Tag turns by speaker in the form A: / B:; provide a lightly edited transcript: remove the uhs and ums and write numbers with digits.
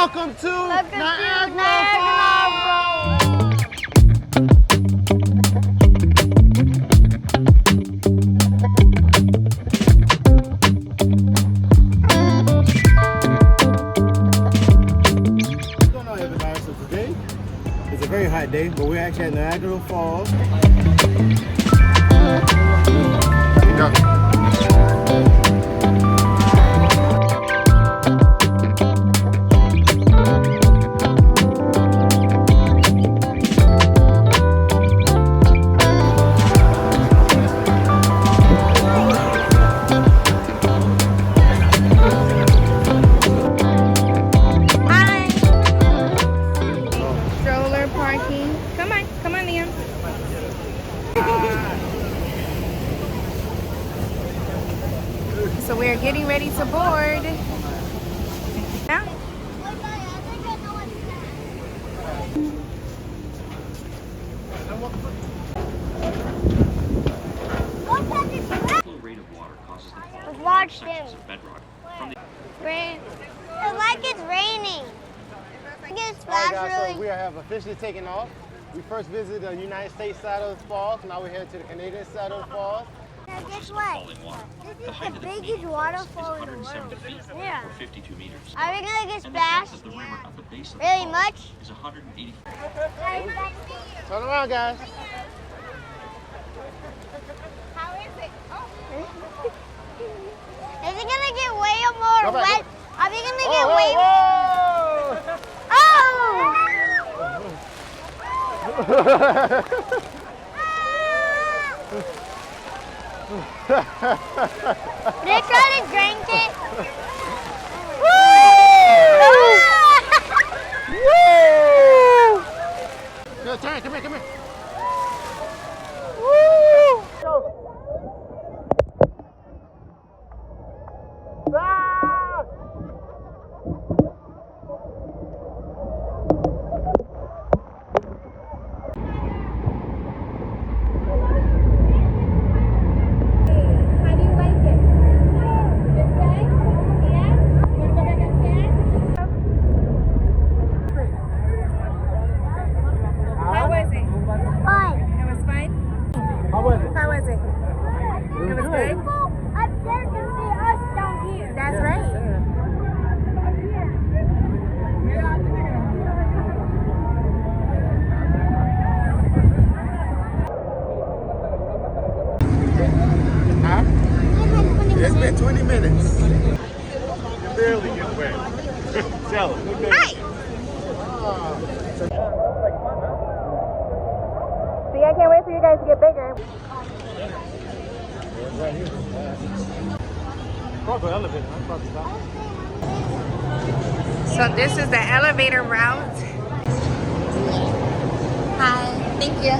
A: Welcome to Niagara Falls. What's going on, everybody? So today is a very hot day, but we're actually at Niagara Falls. Go.
B: So we're getting ready to board. Yeah.
C: Watch them. Rain. It's like it's raining. It's
A: Alright guys, so we have officially taken off. We first visited the United States side of the falls. Now we're headed to the Canadian side of the falls.
C: Now guess what? This is the biggest waterfall in the world. Yeah.
D: 52 meters.
C: Are we gonna get splashed? Really much?
D: Is 180.
A: Turn around, guys.
C: How is it? Oh. Is it gonna get way more wet? Are we gonna get way more? Oh! They try to drink it. Woo!
A: Good turn. Come here. Come here.
C: Woo!
A: Go. Ah! It's been 20 minutes. You barely get wet. Tell them.
B: Hi! See, I can't wait for you guys to get bigger. So this is the elevator route.
C: Hi, thank you.